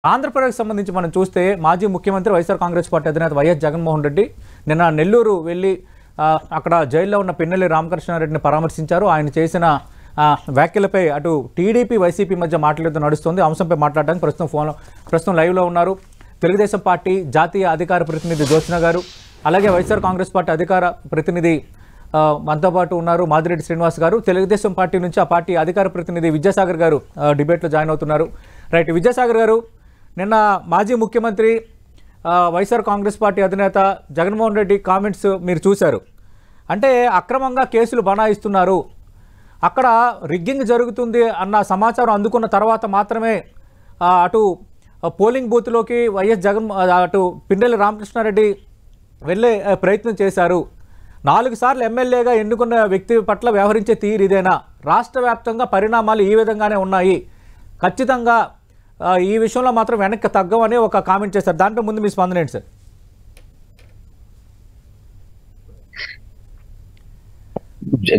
ఆంధ్రప్రదేశ్ సంబంధించి మనం చూస్తే మాజీ ముఖ్యమంత్రి వైఎస్ఆర్ కాంగ్రెస్ పార్టీ అధినేత వైఎస్ జగన్మోహన్ రెడ్డి నిన్న నెల్లూరు వెళ్ళి అక్కడ జైల్లో ఉన్న పిన్నెల్లి రామకృష్ణారెడ్డిని పరామర్శించారు. ఆయన చేసిన వ్యాఖ్యలపై అటు టీడీపీ వైసీపీ మధ్య మాట్లాడుతూ నడుస్తుంది. అంశంపై మాట్లాడడానికి ప్రస్తుతం లైవ్లో ఉన్నారు తెలుగుదేశం పార్టీ జాతీయ అధికార ప్రతినిధి జోత్స్న గారు, అలాగే వైఎస్ఆర్ కాంగ్రెస్ పార్టీ అధికార ప్రతినిధి మనతో పాటు ఉన్నారు మాదిరెడ్డి శ్రీనివాస్ గారు. తెలుగుదేశం పార్టీ నుంచి ఆ పార్టీ అధికార ప్రతినిధి విద్యాసాగర్ గారు డిబేట్లో జాయిన్ అవుతున్నారు. రైట్, విద్యాసాగర్ గారు, నిన్న మాజీ ముఖ్యమంత్రి వైఎస్ఆర్ కాంగ్రెస్ పార్టీ అధినేత జగన్మోహన్ రెడ్డి కామెంట్స్ మీరు చూశారు. అంటే అక్రమంగా కేసులు బనాయిస్తున్నారు, అక్కడ రిగ్గింగ్ జరుగుతుంది అన్న సమాచారం అందుకున్న తర్వాత మాత్రమే అటు పోలింగ్ బూత్లోకి అటు పిన్నెల్లి రామకృష్ణారెడ్డి వెళ్ళే ప్రయత్నం చేశారు. 4 సార్లు ఎమ్మెల్యేగా ఎన్నుకున్న వ్యక్తి పట్ల వ్యవహరించే తీరు ఇదేనా? రాష్ట్ర వ్యాప్తంగా పరిణామాలు ఈ విధంగానే ఉన్నాయి, ఖచ్చితంగా ఈ విషయంలో మాత్రం వెనక్కి తగ్గమని ఒక కామెంట్ చేశారు. దాంట్లో ముందు మీ స్పందన ఏంటి సార్?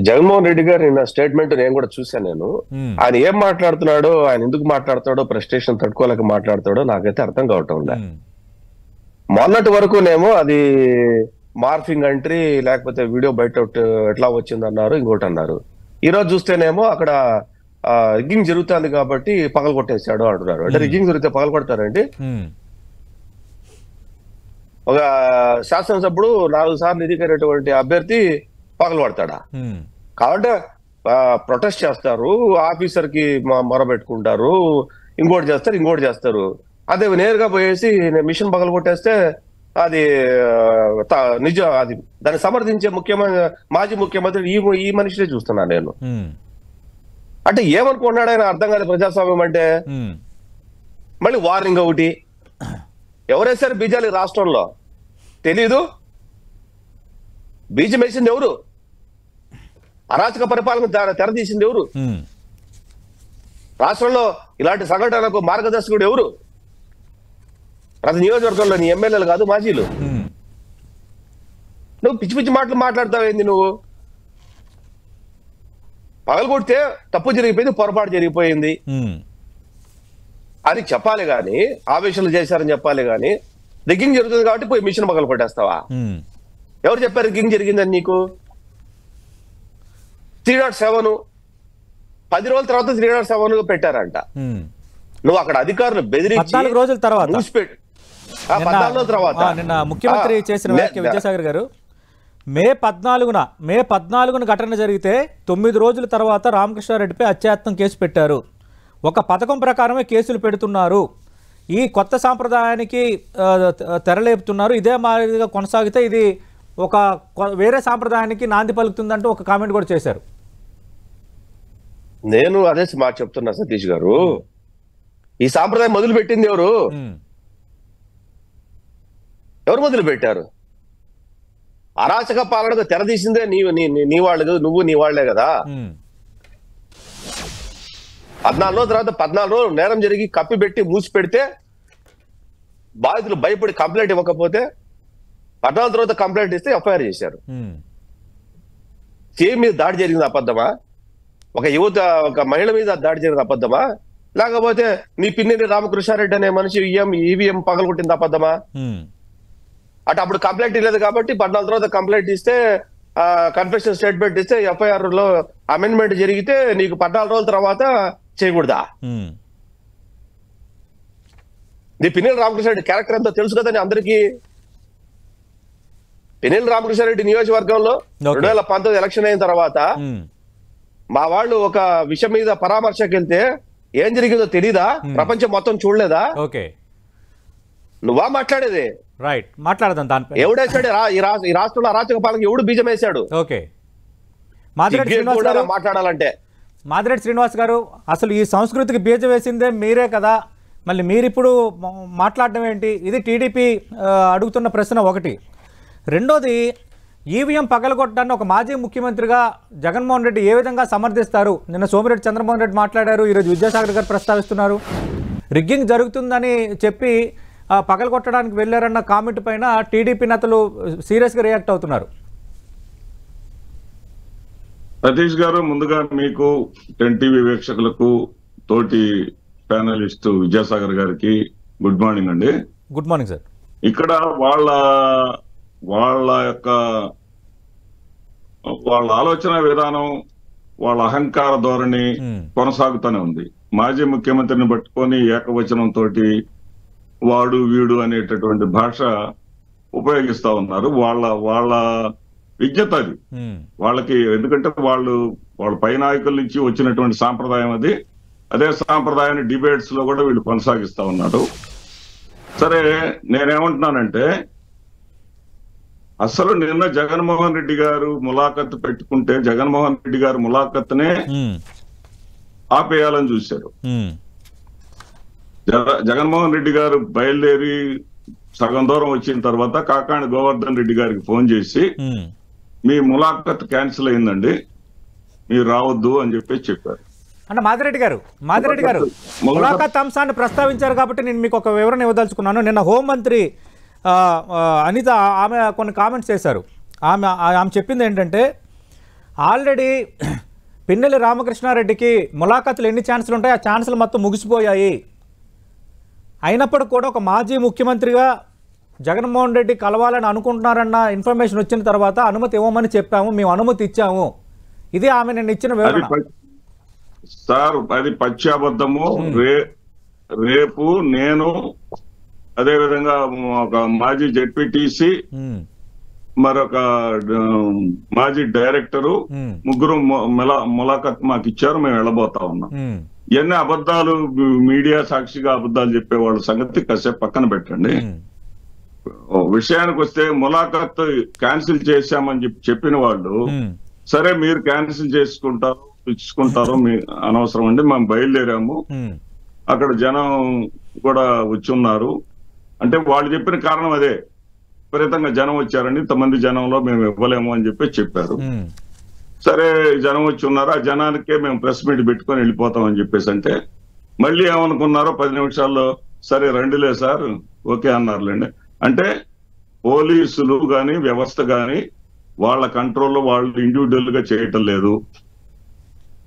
జగన్మోహన్ రెడ్డి గారు నిన్న స్టేట్మెంట్ నేను కూడా చూశాను. నేను ఆయన ఏం మాట్లాడుతున్నాడో, ఆయన ఎందుకు మాట్లాడతాడో, ఫ్రస్ట్రేషన్ తట్టుకోలేక మాట్లాడతాడో నాకైతే అర్థం కావటం లే. మొన్నటి వరకునేమో అది మార్ఫింగ్ ఎంట్రీ, లేకపోతే వీడియో బయట ఎట్లా వచ్చింది అన్నారు, ఇంకోటి అన్నారు. ఈ రోజు చూస్తేనేమో అక్కడ రిగ్గింగ్ జరుగుతుంది కాబట్టి పగల కొట్టేశాడు అంటున్నారు. అంటే రిగ్గింగ్ జరిగితే పగల కొడతారండి? ఒక శాసనసభ్యుడు 4 సార్లు ఎన్నికైనటువంటి అభ్యర్థి పగలు పడతాడా? కాబట్టి ప్రొటెస్ట్ చేస్తారు, ఆఫీసర్ కి మొరబెట్టుకుంటారు, ఇంకోటి చేస్తారు. అదే నేరుగా పోయేసి మిషన్ పగలు కొట్టేస్తే అది నిజం. అది దాన్ని సమర్థించే మాజీ ముఖ్యమంత్రి ఈ మనిషినే చూస్తున్నా నేను. అంటే ఏమనుకున్నాడు ఆయన అర్థం కాదు ప్రజాస్వామ్యం అంటే. మళ్ళీ వార్నింగ్ ఒకటి, ఎవరేసారు బీజాలు రాష్ట్రంలో తెలీదు? బీజం వేసింది ఎవరు? అరాచక పరిపాలన తెరదీసింది ఎవరు? రాష్ట్రంలో ఇలాంటి సంఘటనలకు మార్గదర్శకుడు ఎవరు? ప్రతి నియోజకవర్గంలో నీ ఎమ్మెల్యేలు కాదు, మాజీలు. నువ్వు పిచ్చి పిచ్చి మాటలు మాట్లాడతావేంది? నువ్వు పగలగొడితే తప్పు జరిగిపోయింది, పొరపాటు జరిగిపోయింది అని చెప్పాలి గాని, ఆవేశాలు చేశారని చెప్పాలి గాని, రిగ్గింగ్ జరుగుతుంది కాబట్టి పోయి మిషన్ పగలు కొట్టేస్తావా? ఎవరు చెప్పారు రిగ్గింగ్ జరిగిందని నీకు? 307 10 రోజుల తర్వాత 307 పెట్టారంట. నువ్వు అక్కడ అధికారులు బెదిరించి 14 రోజుల తర్వాత నిన్న ముఖ్యమంత్రి చేసిన వ్యాఖ్య విద్యాసాగర్ గారు, మే 14న ఘటన జరిగితే 9 రోజుల తర్వాత రామకృష్ణారెడ్డిపై హత్యాయత్నం కేసు పెట్టారు. ఒక పథకం ప్రకారమే కేసులు పెడుతున్నారు, ఈ కొత్త సాంప్రదాయానికి తెరలేపుతున్నారు, ఇదే మాదిరిగా కొనసాగితే ఇది ఒక వేరే సాంప్రదాయానికి నాంది పలుకుతుందంటూ ఒక కామెంట్ కూడా చేశారు. నేను అదే మాట చెప్తున్నా సతీష్ గారు, ఈ సాంప్రదాయం మొదలు పెట్టింది ఎవరు? ఎవరు మొదలు పెట్టారు? అరాచక పాలనకు తెరదీసిందే నీ వాళ్ళు, నువ్వు నీ వాళ్లే కదా. 14 రోజుల తర్వాత 14 రోజులు నేరం జరిగి కప్పి పెట్టి మూసి పెడితే బాధితులు భయపడి కంప్లైంట్ ఇవ్వకపోతే 14 తర్వాత కంప్లైంట్ ఇస్తే ఎఫ్ఐఆర్ చేశారు. సీఎం మీద దాడి జరిగింది అబద్ధమా? ఒక మహిళ మీద దాడి జరిగింది అబద్ధమా? లేకపోతే నీ పిన్నెల్లి రామకృష్ణారెడ్డి అనే మనిషి ఈవీఎం పగలగొట్టింది అబద్ధమా? అప్పుడు కంప్లైంట్ ఇవ్వలేదు కాబట్టి 14 తర్వాత కంప్లైంట్ ఇస్తే, కన్ఫెషన్ స్టేట్మెంట్ ఇస్తే, ఎఫ్ఐఆర్ లో అమెండ్మెంట్ జరిగితే నీకు 14 రోజుల తర్వాత చేయకూడదా? నీ పిన్నెల్లి రామకృష్ణారెడ్డి క్యారెక్టర్ ఎంతో తెలుసు కదని అందరికీ. పిన్నెల్లి రామకృష్ణారెడ్డి నియోజకవర్గంలో 2019 ఎలక్షన్ అయిన తర్వాత మా వాళ్ళు ఒక విషయం మీద పరామర్శకు వెళ్తే ఏం జరిగిందో తెలీదా? ప్రపంచం మొత్తం చూడలేదా? నువ్వా మాట్లాడేది? రైట్, మాట్లాడదాం దానిపై. ఎవడేసాడు ఈ రాష్ట్రంలో అరాచక పాలన? ఎవడు బీజం వేశాడు? మాట్లాడాలంటే మాదిరెడ్డి శ్రీనివాస్ గారు, అసలు ఈ సంస్కృతికి బీజం వేసిందే మీరే కదా, మళ్ళీ మీరిప్పుడు మాట్లాడడం ఏంటి? ఇది టీడీపీ అడుగుతున్న ప్రశ్న ఒకటి. రెండోది, ఈవీఎం పగలగొట్టడాన్ని ఒక మాజీ ముఖ్యమంత్రిగా జగన్మోహన్ రెడ్డి ఏ విధంగా సమర్థిస్తారు? నిన్న సోమిరెడ్డి చంద్రమోహన్ రెడ్డి మాట్లాడారు, ఈరోజు విద్యాసాగర్ గారు ప్రస్తావిస్తున్నారు. రిగ్గింగ్ జరుగుతుందని చెప్పి పగలగొట్టడానికి వెళ్ళారన్న కామెంట్ పైన టీడీపీ నేతలు సీరియస్గా రియాక్ట్ అవుతున్నారు. సతీష్ గారు, ముందుగా మీకు 10 టీవీ వీక్షకులకు, తోటి ప్యానలిస్ట్ విద్యాసాగర్ గారికి గుడ్ మార్నింగ్ అండి. Good morning sir. ఇక్కడ వాళ్ళ ఆలోచన విధానం, వాళ్ళ అహంకార ధోరణి కొనసాగుతూనే ఉంది. మాజీ ముఖ్యమంత్రిని పట్టుకొని ఏకవచనంతో వాడు వీడు అనేటటువంటి భాష ఉపయోగిస్తా ఉన్నారు. వాళ్ళ విజ్ఞత అది వాళ్ళకి. ఎందుకంటే వాళ్ళ పై నాయకుల నుంచి వచ్చినటువంటి సాంప్రదాయం అది. అదే సాంప్రదాయాన్ని డిబేట్స్ లో కూడా వీళ్ళు కొనసాగిస్తా ఉన్నారు. సరే, నేనేమంటున్నానంటే అసలు నిన్న జగన్మోహన్ రెడ్డి గారు ములాఖత్ పెట్టుకుంటే జగన్మోహన్ రెడ్డి గారు ములాఖత్నే ఆపేయాలని చూశారు. జగన్మోహన్ రెడ్డి గారు బయలుదేరి సగం దూరం వచ్చిన తర్వాత కాకాణి గోవర్ధన్ రెడ్డి గారికి ఫోన్ చేసి మీ ములాఖత్ క్యాన్సిల్ అయిందండి, మీరు రావద్దు అని చెప్పారు. అంటే మాదిరెడ్డి గారు ములాఖత్ అంశాన్ని ప్రస్తావించారు కాబట్టి నేను మీకు ఒక వివరణ ఇవ్వదలుచుకున్నాను. నిన్న హోంమంత్రి అనిత ఆమె కొన్ని కామెంట్స్ చేశారు. ఆమె చెప్పింది ఏంటంటే ఆల్రెడీ పిన్నెల్లి రామకృష్ణారెడ్డికి ములాఖతులు ఎన్ని ఛాన్సులు ఉంటాయి, ఆ ఛాన్సులు మొత్తం ముగిసిపోయాయి. అయినప్పటికీ కూడా ఒక మాజీ ముఖ్యమంత్రిగా జగన్మోహన్ రెడ్డి కలవాలని అనుకుంటున్నారన్న ఇన్ఫర్మేషన్ వచ్చిన తర్వాత అనుమతి ఇవ్వమని చెప్పాము, మేము అనుమతి ఇచ్చాము. ఇది ఆమె నిన్న ఇచ్చిన వివరణ. సార్, అది పచ్చాబద్ధము. రేపు నేను అదే విధంగా ఒక మాజీ జెడ్పీటీసీ, మరొక మాజీ డైరెక్టరు, ముగ్గురు ములాఖత్ మాకు ఇచ్చారు, మేము వెళ్ళబోతా ఉన్నాం. ఇవన్నీ అబద్ధాలు, మీడియా సాక్షిగా అబద్ధాలు చెప్పేవాళ్ళ సంగతి కాసేపు పక్కన పెట్టండి. విషయానికి వస్తే ములాఖత్ క్యాన్సిల్ చేశామని చెప్పిన వాళ్ళు, సరే మీరు క్యాన్సిల్ ఇచ్చుకుంటారు, మీ అనవసరం అండి, మేము బయలుదేరాము, అక్కడ జనం కూడా వచ్చి ఉన్నారు అంటే వాళ్ళు చెప్పిన కారణం అదే, విపరీతంగా జనం వచ్చారండి, ఇంతమంది జనంలో మేము ఇవ్వలేము అని చెప్పారు. సరే, జనం వచ్చి ఉన్నారు, ఆ జనానికే మేము ప్రెస్ మీట్ పెట్టుకొని వెళ్ళిపోతాం అని చెప్పేసి అంటే మళ్ళీ ఏమనుకున్నారో 10 నిమిషాల్లో సరే రండిలే సార్ ఓకే అన్నారులేండి. అంటే పోలీసులు గాని వ్యవస్థ గాని వాళ్ళ కంట్రోల్లో వాళ్ళు ఇండివిజువల్ గా చేయటం లేదు,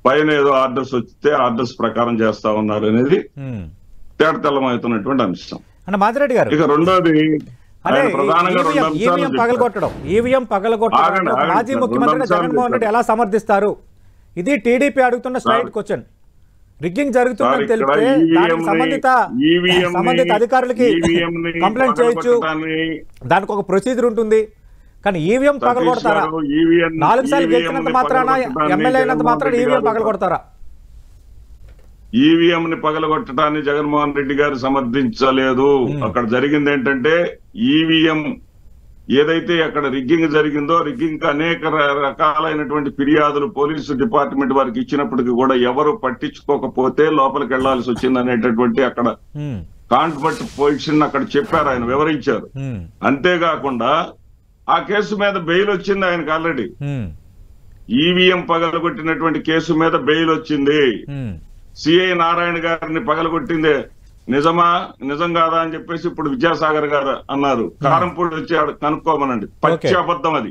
పైన ఏదో ఆర్డర్స్ వస్తే ఆర్డర్స్ ప్రకారం చేస్తా ఉన్నారు అనేది తేటతెల్లమవుతున్నటువంటి అంశం. మాదిరెడ్డి గారు, ఇక రెండోది ఈవీఎం పగలగొట్టడం మాజీ ముఖ్యమంత్రి జగన్మోహన్ రెడ్డి ఎలా సమర్థిస్తారు? ఇది టీడీపీ అడుగుతున్న స్ట్రైట్ క్వశ్చన్. రిగ్గింగ్ జరుగుతుందని తెలిపితే సంబంధిత అధికారులకి కంప్లైంట్ చేయొచ్చు, దానికి ఒక ప్రొసీజర్ ఉంటుంది. కానీ ఈవీఎం పగలగొడతారా? 4 సార్లు గెలిచినంత మాత్రాన, ఎమ్మెల్యే అయినంత మాత్రాన ఈవీఎం పగలగొడతారా? ఈవీఎం ని పగలగొట్టడాన్ని జగన్మోహన్ రెడ్డి గారు సమర్థించలేదు. అక్కడ జరిగింది ఏంటంటే ఈవీఎం ఏదైతే అక్కడ రిగ్గింగ్ జరిగిందో, రిగ్గింగ్ అనేక రకాలైనటువంటి ఫిర్యాదులు పోలీసు డిపార్ట్మెంట్ వారికి ఇచ్చినప్పటికీ కూడా ఎవరు పట్టించుకోకపోతే లోపలికి వెళ్లాల్సి వచ్చింది అనేటటువంటి అక్కడ కాన్ఫర్ట్ పొజిషన్ అక్కడ చెప్పారు, ఆయన వివరించారు. అంతేకాకుండా ఆ కేసు మీద బెయిల్ వచ్చింది ఆయనకు ఆల్రెడీ. ఈవీఎం పగలగొట్టినటువంటి కేసు మీద బెయిల్ వచ్చింది. సిఐ నారాయణ గారిని పగలగొట్టిందే నిజం కాదా అని చెప్పేసి ఇప్పుడు విద్యాసాగర్ గారు అన్నారు. కారంపూడి వచ్చాడు కనుక్కోమనండి, పచ్చి అబద్ధం అది.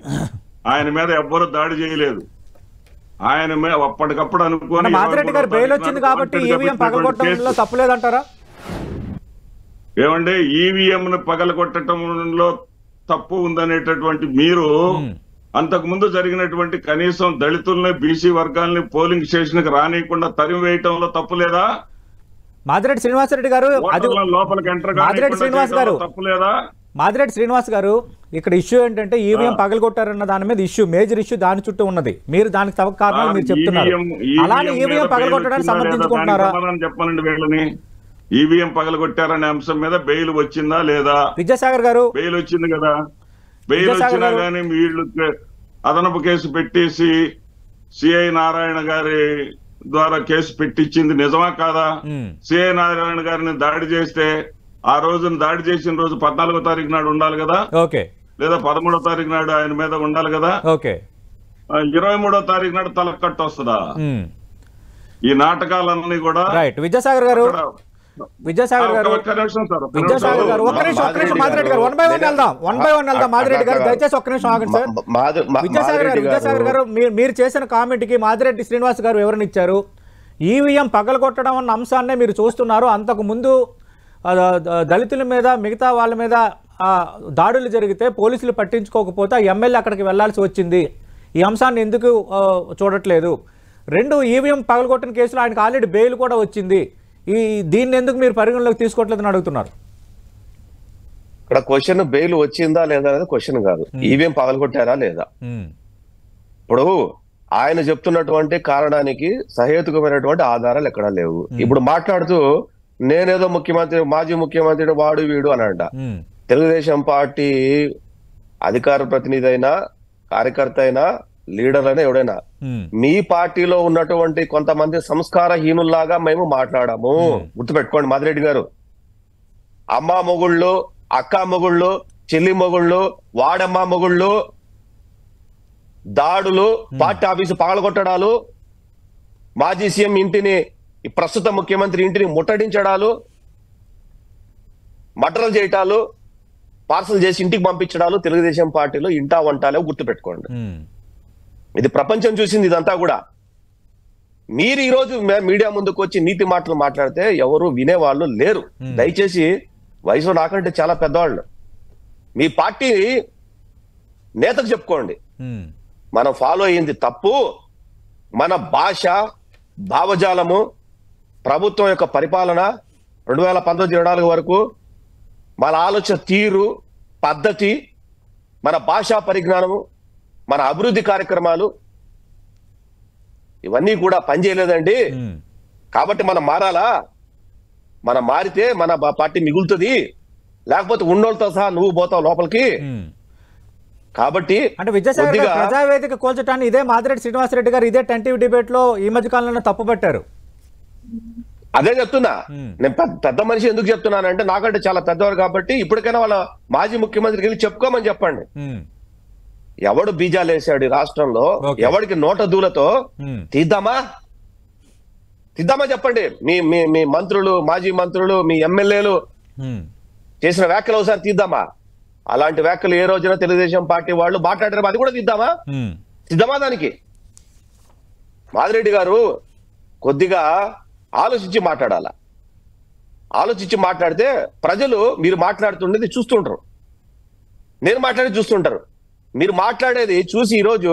ఆయన మీద ఎవ్వరూ దాడి చేయలేదు. ఆయన మీద అప్పటికప్పుడు అనుకోని మాదిరెడ్డి గారు బెయిల్ వచ్చింది కాబట్టి ఈవీఎం పగలగొట్టడంలో తప్పులేదంటారా? ఏమంటే ఈవీఎం ను పగలగొట్టడంలో తప్పు ఉందనేటటువంటి మీరు అంతకు ముందు జరిగినటువంటి కనీసం దళితుల్ని, బీసీ వర్గాల్ని పోలింగ్ స్టేషన్ కి రానియకుండా తరిమి వేయటంలో తప్పు లేదా? మాదిరెడ్డి శ్రీనివాసరెడ్డి గారు, మాదిరెడ్డి శ్రీనివాస్ గారు, ఇక్కడ ఇష్యూ ఏంటంటే ఈవీఎం పగలగొట్టారన్న దాని మీద ఇష్యూ, మేజర్ ఇష్యూ దాని చుట్టూ ఉన్నది. మీరు దానికి తప్ప కారణాలు మీరు చెప్తున్నారు. అలానే ఈవీఎం పగలగొట్టడానికి సమర్థించుకుంటున్నారా? చెప్పనండి వీళ్ళని. ఈవీఎం పగలగొట్టారనే అంశం మీద బెయిల్ వచ్చిందా లేదా? విద్యాసాగర్ గారు, బెయిల్ వచ్చింది కదా. బెయిల్ వచ్చినా గానీ వీళ్ళు అదనపు కేసు పెట్టేసి సిఐ నారాయణ గారి ద్వారా కేసు పెట్టించింది నిజమా కాదా? సిఐ నారాయణ గారిని దాడి చేస్తే ఆ రోజున దాడి చేసిన రోజు 14వ తారీఖు నాడు ఉండాలి కదా, లేదా 13వ తారీఖు నాడు ఆయన మీద ఉండాలి కదా. 23వ తారీఖు నాడు తలకట్టు వస్తుందా? ఈ నాటకాలన్నీ కూడా. విద్యాసాగర్ గారు, ఒక్క నిమిషం మాదిరెడ్డి గారు, 1 by 1 వెళ్దాం. మాదిరెడ్డి గారు దయచేసి ఒక్క నిమిషం ఆగండి సార్. విద్యాసాగర్ గారు, మీరు చేసిన కామెంట్ కి మాదిరెడ్డి శ్రీనివాస్ గారు వివరణ ఇచ్చారు. ఈవీఎం పగలగొట్టడం అన్న అంశాన్నే మీరు చూస్తున్నారు. అంతకు ముందు దళితుల మీద మిగతా వాళ్ళ మీద దాడులు జరిగితే పోలీసులు పట్టించుకోకపోతే ఆ ఎమ్మెల్యే అక్కడికి వెళ్లాల్సి వచ్చింది. ఈ అంశాన్ని ఎందుకు చూడట్లేదు? 2 ఈవీఎం పగలగొట్టిన కేసులో ఆయనకు ఆల్రెడీ బెయిల్ కూడా వచ్చింది. దీన్ని ఎందుకు మీరు పరిగణలోకి తీసుకోవట్లేదని అడుగుతున్నారు. ఇక్కడ క్వశ్చన్ బెయిల్ వచ్చిందా లేదా అనేది క్వశ్చన్ కాదు, ఈవీఎం పగలగొట్టారా లేదా. ఇప్పుడు ఆయన చెప్తున్నటువంటి కారణానికి సహేతుకమైనటువంటి ఆధారాలు ఎక్కడా లేవు. ఇప్పుడు మాట్లాడుతూ నేనేదో ముఖ్యమంత్రి, మాజీ ముఖ్యమంత్రి వాడు వీడు అని అంట. తెలుగుదేశం పార్టీ అధికార ప్రతినిధి అయినా, కార్యకర్త అయినా, లీడర్ అయినా, ఎవడైనా మీ పార్టీలో ఉన్నటువంటి కొంతమంది సంస్కారహీనుల్లాగా మేము మాట్లాడాము. గుర్తుపెట్టుకోండి మాదిరెడ్డి గారు. అమ్మా మొగుళ్ళు, అక్క మొగుళ్ళు, చెల్లి మొగుళ్ళు, వాడమ్మ మొగుళ్ళు, దాడులు, పార్టీ ఆఫీసు పగలగొట్టడాలు, మాజీ సీఎం ఇంటిని, ప్రస్తుత ముఖ్యమంత్రి ఇంటిని ముట్టడించడాలు, మర్డర్లు చేయటాలు, పార్సల్ చేసి ఇంటికి పంపించడాలు తెలుగుదేశం పార్టీలో ఇంటా వంటాలే. గుర్తుపెట్టుకోండి, ఇది ప్రపంచం చూసింది ఇదంతా కూడా. మీరు ఈ రోజు మీడియా ముందుకు వచ్చి నీతి మాటలు మాట్లాడితే ఎవరు వినేవాళ్ళు లేరు. దయచేసి వయసులో నాకంటే చాలా పెద్దవాళ్ళు మీ పార్టీ నేతకు చెప్పుకోండి, మనం ఫాలో అయ్యింది తప్పు, మన భాష, భావజాలము, ప్రభుత్వం యొక్క పరిపాలన 2019-24 వరకు మన ఆలోచన తీరు, పద్ధతి, మన భాషా పరిజ్ఞానము, మన అభివృద్ధి కార్యక్రమాలు ఇవన్నీ కూడా పనిచేయలేదండి. కాబట్టి మనం మారాలా? మనం మారితే మన పార్టీ మిగులుతుంది, లేకపోతే ఉన్నోళ్ళతో సహా నువ్వు పోతావు లోపలికి. కాబట్టి అంటే విద్యాసాగర్ గారు ప్రజావేదిక కోల్చటాన్ని ఇదే మాదిరెడ్డి శ్రీనివాసరెడ్డి గారు ఇదే 10 టీవీ డిబేట్ లో ఈ మధ్య కాలంలో తప్పుపట్టారు. అదే చెప్తున్నా, నేను పెద్ద మనిషి ఎందుకు చెప్తున్నానంటే నాకంటే చాలా పెద్దవారు కాబట్టి ఇప్పటికైనా వాళ్ళ మాజీ ముఖ్యమంత్రికి వెళ్ళి చెప్పుకోమని చెప్పండి. ఎవడు బీజాలు వేసాడు ఈ రాష్ట్రంలో, ఎవడికి నోట దూలతో తీద్దామా చెప్పండి. మీ మంత్రులు, మాజీ మంత్రులు, మీ ఎమ్మెల్యేలు చేసిన వ్యాఖ్యలు ఒకసారి తీద్దామా? అలాంటి వ్యాఖ్యలు ఏ రోజున తెలుగుదేశం పార్టీ వాళ్ళు మాట్లాడారు, అది కూడా తీద్దామా? సిద్ధమా దానికి? మాదిరెడ్డి గారు కొద్దిగా ఆలోచించి మాట్లాడాల. ఆలోచించి మాట్లాడితే ప్రజలు మీరు మాట్లాడుతుండేది చూస్తుంటారు, నేను మాట్లాడేది చూస్తుంటారు. మీరు మాట్లాడేది చూసి ఈరోజు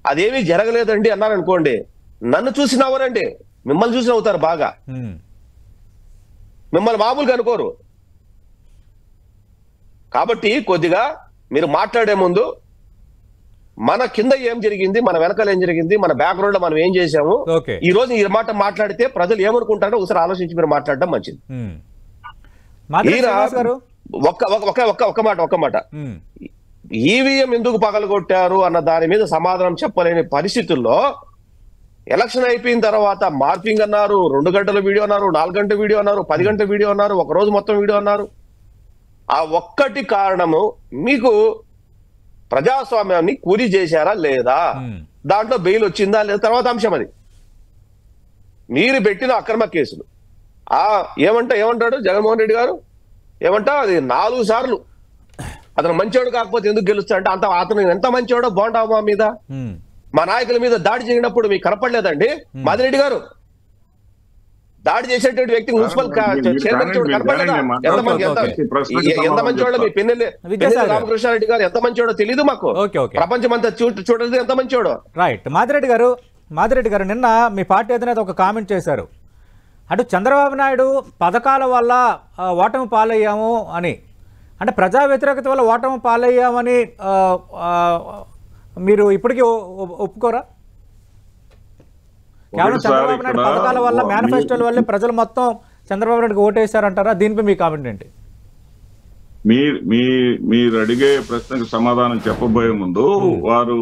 అదేమీ జరగలేదండి అన్నారు అనుకోండి, నన్ను చూసి నవ్వరండి, మిమ్మల్ని చూసి నవ్వుతారు బాగా. మిమ్మల్ని మామూలుగా అనుకోరు. కాబట్టి కొద్దిగా మీరు మాట్లాడే ముందు మన కింద ఏం జరిగింది, మన వెనకాల ఏం జరిగింది, మన బ్యాక్గ్రౌండ్ లో మనం ఏం చేసాము, ఈ రోజు ఈ మాట మాట్లాడితే ప్రజలు ఏమనుకుంటారో ఒకసారి ఆలోచించి మీరు మాట్లాడడం మంచిది. ఒక్క మాట ఈవీఎం ఎందుకు పగలగొట్టారు అన్న దాని మీద సమాధానం చెప్పలేని పరిస్థితుల్లో ఎలక్షన్ అయిపోయిన తర్వాత మార్పింగ్ అన్నారు, 2 గంటల వీడియో అన్నారు, 4 గంటల వీడియో అన్నారు, 10 గంటల వీడియో అన్నారు, ఒక రోజు మొత్తం వీడియో అన్నారు. ఆ ఒక్కటి కారణము మీకు ప్రజాస్వామ్యాన్ని కూలీ చేశారా లేదా, దాంట్లో బెయిల్ వచ్చిందా లేదా తర్వాత అంశం. అది మీరు పెట్టిన అక్రమ కేసులు. ఏమంటాడు జగన్మోహన్ రెడ్డి గారు, అది 4 సార్లు అతను మంచోడు కాకపోతే ఎందుకు గెలుస్తాడంటే అంత అతను ఎంత మంచోడో బోండామా మీద, మా నాయకుల మీద దాడి చేయనప్పుడు మీకు కనపడలేదండి మాదిరెడ్డి గారు? దాడి చేసేటువంటి వ్యక్తి మున్సిపల్ చైర్మన్ చూడు కనపడలేదా? ఎంత మంచోడో మీ పిన్నెల్లి రామకృష్ణారెడ్డి గారు ఎంత మంచోడో తెలీదు మాకు, ప్రపంచం అంతా చూడలేదు ఎంత మంచోడో. రైట్. మాదిరెడ్డి గారు నిన్న మీ పార్టీ అధినేత ఒక కామెంట్ చేశారు, అటు చంద్రబాబు నాయుడు పథకాల వల్ల ఓటమి పాలయ్యాము అని, అంటే ప్రజా వ్యతిరేకత వల్ల ఓటమి పాలయ్యామని మీరు ఇప్పటికీ ఒప్పుకోరా? కేవలం చంద్రబాబు నాయుడు పథకాల వల్ల, మేనిఫెస్టోల వల్లే ప్రజలు మొత్తం చంద్రబాబు నాయుడుకి ఓటేశారంటారా? దీనిపై మీ కామెంట్ ఏంటి? మీరు అడిగే ప్రశ్నకు సమాధానం చెప్పబోయే ముందు వారు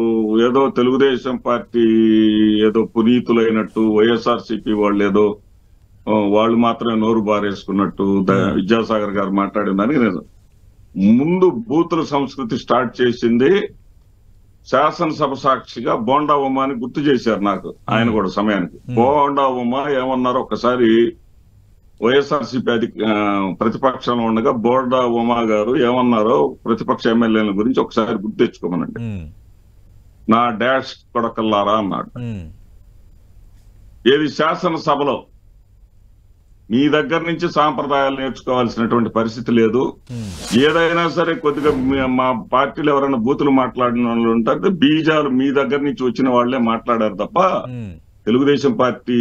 ఏదో తెలుగుదేశం పార్టీ ఏదో పునీతులైనట్టు, వైఎస్ఆర్సీపీ వాళ్ళు మాత్రమే నోరు బారేసుకున్నట్టు విద్యాసాగర్ గారు మాట్లాడిన దానికి నేను ముందు బూతుల సంస్కృతి స్టార్ట్ చేసింది శాసనసభ సాక్షిగా బోండా ఉమ్మ అని గుర్తు చేశారు నాకు ఆయన కూడా సమయానికి. బోండా ఉమ్మ ఏమన్నారో ఒకసారి వైఎస్ఆర్సీపీ ప్రతిపక్షంలో ఉండగా బోండా ఉమా గారు ఏమన్నారో ప్రతిపక్ష ఎమ్మెల్యేల గురించి ఒకసారి గుర్తు తెచ్చుకోమనండి. నా డాష్ కొడకల్లారా అన్నాడు. ఏది శాసనసభలో మీ దగ్గర నుంచి సాంప్రదాయాలు నేర్చుకోవాల్సినటువంటి పరిస్థితి లేదు. ఏదైనా సరే కొద్దిగా మా పార్టీలో ఎవరైనా బూతులు మాట్లాడిన వాళ్ళు ఉంటారు, బీజాలు మీ దగ్గర నుంచి వచ్చిన వాళ్లే మాట్లాడారు తప్ప తెలుగుదేశం పార్టీ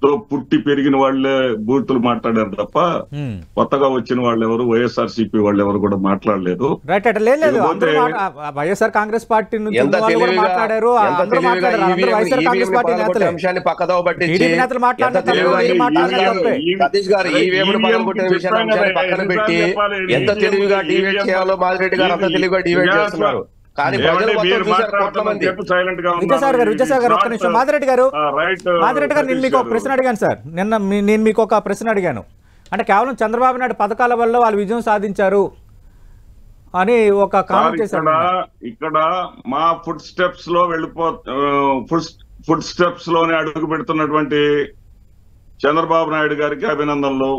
తో పుట్టి పెరిగిన వాళ్లే బూతులు మాట్లాడారు తప్ప కొత్తగా వచ్చిన వాళ్ళు ఎవరు వైఎస్ఆర్సీపీ వాళ్ళు ఎవరు కూడా మాట్లాడలేదు. వైఎస్ఆర్ కాంగ్రెస్ పార్టీ అంశాన్ని పక్కదో పట్టి పక్కన పెట్టి ఎంత తెలివిగా డిబేట్ చేయాలో మాదిరెడ్డి గారు అంత తెలివిగా డిబేట్ చేస్తున్నారు. మాదిరెడ్డి గారు నేను మీకు ఒక ప్రశ్న అడిగాను సార్. నేను మీకు ఒక ప్రశ్న అడిగాను, అంటే కేవలం చంద్రబాబు నాయుడు పథకాల వల్ల వాళ్ళు విజయం సాధించారు అని ఒక కామెంట్ చేశారు. ఇక్కడ మా ఫుడ్ స్టెప్స్ లో ఫుడ్ స్టెప్స్ లోనే అడుగు పెడుతున్నటువంటి చంద్రబాబు నాయుడు గారికి అభినందనలు.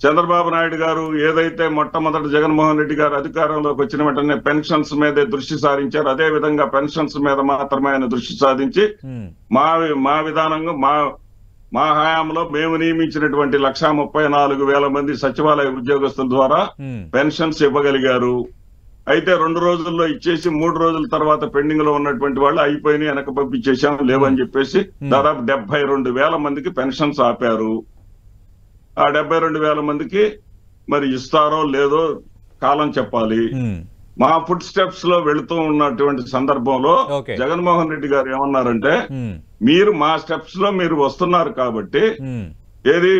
చంద్రబాబు నాయుడు గారు ఏదైతే మొట్టమొదటి జగన్మోహన్ రెడ్డి గారు అధికారంలోకి వచ్చిన వెంటనే పెన్షన్స్ మీదే దృష్టి సారించారు, అదే విధంగా పెన్షన్స్ మీద మాత్రమే ఆయన దృష్టి సాధించి మా విధానంగా మా హయాంలో మేము నియమించినటువంటి 1,34,000 మంది సచివాలయ ఉద్యోగస్తుల ద్వారా పెన్షన్స్ ఇవ్వగలిగారు. అయితే 2 రోజుల్లో ఇచ్చేసి 3 రోజుల తర్వాత పెండింగ్ లో ఉన్నటువంటి వాళ్ళు అయిపోయినాయి వెనక పంపించేసాం లేవని చెప్పేసి దాదాపు 72,000 మందికి పెన్షన్స్ ఆపారు. ఆ 72,000 మందికి మరి ఇస్తారో లేదో కాలం చెప్పాలి. మా ఫుడ్ స్టెప్స్ లో వెళుతూ ఉన్నటువంటి సందర్భంలో జగన్మోహన్ రెడ్డి గారు ఏమన్నారంటే, మీరు మా స్టెప్స్ లో మీరు వస్తున్నారు కాబట్టి ఏది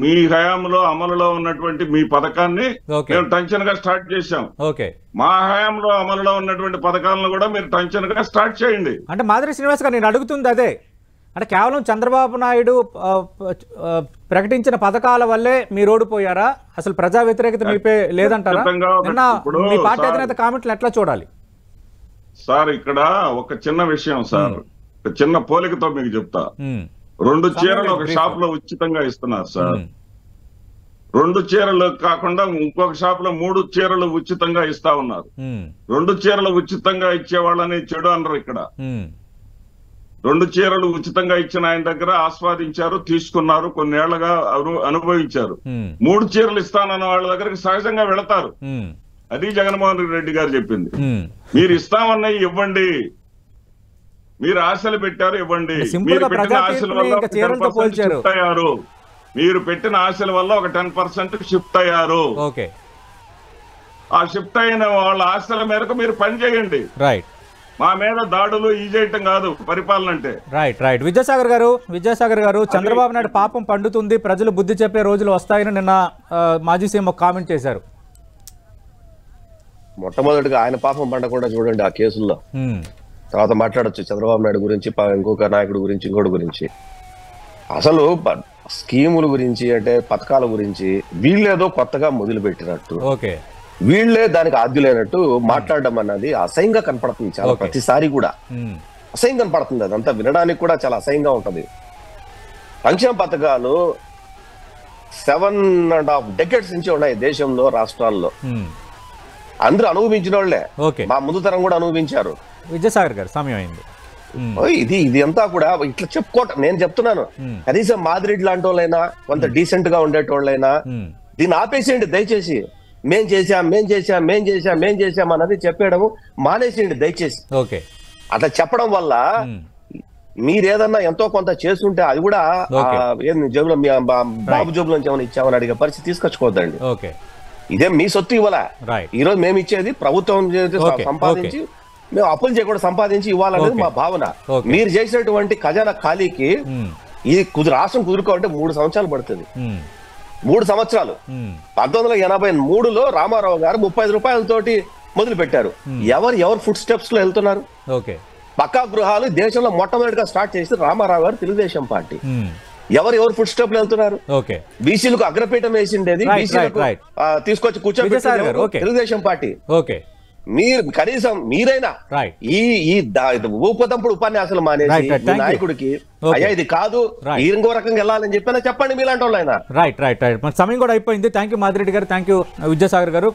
మీ హయాంలో అమలులో ఉన్నటువంటి మీ పథకాన్ని మేము టెన్షన్ గా స్టార్ట్ చేశాం, మా హయాంలో అమలులో ఉన్నటువంటి పథకాలను కూడా మీరు టెన్షన్ గా స్టార్ట్ చేయండి. అంటే మాదిరి శ్రీనివాస్ గారు నేను అడుగుతుంది అదే, అంటే కేవలం చంద్రబాబు నాయుడు ప్రకటించిన పథకాల వల్లే మీరు ఓడిపోయారా? అసలు ప్రజా వ్యతిరేకత మీపై లేదంటారా? నిన్న మీ పార్టీ అధినేత కామెంట్లు ఎట్లా చూడాలి సార్? ఇక్కడ ఒక చిన్న విషయం సార్, చిన్న పోలికతో మీకు చెప్తా. 2 చీరలు ఒక షాప్ లో ఉచితంగా ఇస్తున్నారు సార్. 2 చీరలు కాకుండా ఇంకొక షాప్ లో 3 చీరలు ఉచితంగా ఇస్తా ఉన్నారు. 2 చీరలు ఉచితంగా ఇచ్చే వాళ్ళని చెడు అనరు ఇక్కడ. 2 చీరలు ఉచితంగా ఇచ్చిన ఆయన దగ్గర ఆస్వాదించారు, తీసుకున్నారు, కొన్నేళ్లుగా అనుభవించారు. 3 చీరలు ఇస్తానన్న వాళ్ళ దగ్గరికి సహజంగా వెళతారు. అది జగన్మోహన్ రెడ్డి గారు చెప్పింది. మీరు ఇస్తామన్నవి ఇవ్వండి, మీరు ఆశలు పెట్టారు ఇవ్వండి. మీరు పెట్టిన ఆశల వల్ల 10% షిఫ్ట్ అయ్యారు. మీరు పెట్టిన ఆశల వల్ల ఒక 10% షిఫ్ట్ అయ్యారు. ఆ షిఫ్ట్ అయిన వాళ్ళ ఆశల మేరకు మీరు పని చేయండి. మా మీద దాడులు ఈ చేయటం కాదు పరిపాలన అంటే. రైట్ విద్యాసాగర్ గారు చంద్రబాబు నాయుడు పాపం పండుతుంది, ప్రజలు బుద్ధి చెప్పే రోజులు వస్తాయని నిన్న మాజీ సీఎం ఒక కామెంట్ చేశారు. మొట్టమొదటిగా ఆయన పాపం పండకుండా చూడండి ఆ కేసుల్లో, తర్వాత మాట్లాడొచ్చు చంద్రబాబు నాయుడు గురించి, ఇంకొక నాయకుడి గురించి, ఇంకోటి గురించి. అసలు స్కీముల గురించి అంటే పథకాల గురించి వీళ్ళేదో కొత్తగా మొదలు పెట్టినట్టు, వీళ్లే దానికి ఆద్యులైనట్టు మాట్లాడడం అన్నది అసహ్యంగా కనపడుతుంది. చాలా ప్రతిసారి కూడా అసహ్యం కనపడుతుంది. అదంతా వినడానికి కూడా చాలా అసహ్యంగా ఉంటది. సంక్షేమ పథకాలు 7.5 డెకేడ్స్ నుంచి ఉన్నాయి దేశంలో, రాష్ట్రాల్లో. అందరూ అనుభవించిన వాళ్ళే, మా ముందు తరం కూడా అనుభవించారు. విద్యాసాగర్ గారు సమయం అయింది. ఇది అంతా కూడా ఇట్లా చెప్పుకోవటం, నేను చెప్తున్నాను కనీసం మాదిరెడ్డి లాంటి వాళ్ళైనా, కొంత డీసెంట్ గా ఉండేటోళ్ళైనా దీన్ని ఆపేసేయండి దయచేసి. మేం చేశాం అన్నది చెప్పేయడం మానేసేయండి దయచేసి. అట్లా చెప్పడం వల్ల మీరేదన్నా ఎంతో కొంత చేస్తుంటే అది కూడా జేబులో బాబు జేబులో నుంచి ఏమైనా ఇచ్చామని అడిగే పరిస్థితి తీసుకొచ్చుకోవద్దండి. ఇదేం మీ సొత్తు ఇవ్వాలా, ఈ రోజు మేము ఇచ్చేది ప్రభుత్వం సంపాదించి, మేము అప్పులు చేయకుండా సంపాదించి ఇవ్వాలనేది మా భావన. మీరు చేసినటువంటి ఖజానా ఖాళీకి ఇది రాష్ట్రం కుదురుకోవాలంటే 3 సంవత్సరాలు పడుతుంది. 3 సంవత్సరాలు. 1983లో రామారావు గారు 35 రూపాయలతోటి మొదలు పెట్టారు. ఎవరు ఫుడ్ స్టెప్స్ లో వెళ్తున్నారు? పక్కా గృహాలు దేశంలో మొట్టమొదటిగా స్టార్ట్ చేసి రామారావు గారు, తెలుగుదేశం పార్టీ. ఎవరు ఫుడ్ స్టెప్ లో వెళ్తున్నారు? బీసీలకు అగ్రపీఠం వేసిండేది, బీసీలకు తీసుకొచ్చి కూర్చోబెట్టారు తెలుగుదేశం పార్టీ. మీరు కనీసం మీరైనా ఈ ఊపదంపుడు ఉపన్యాసాలు మానేసి నాయకుడికి అయ్యా ఇది కాదు, ఇంకో రకంగా వెళ్ళాలని చెప్పినా చెప్పండి మీలాంటి వాళ్ళు అయినా. రైట్ సమయం కూడా అయిపోయింది. థ్యాంక్ యూ మాదిరెడ్డి గారు, థ్యాంక్ యూ విద్యాసాగర్ గారు.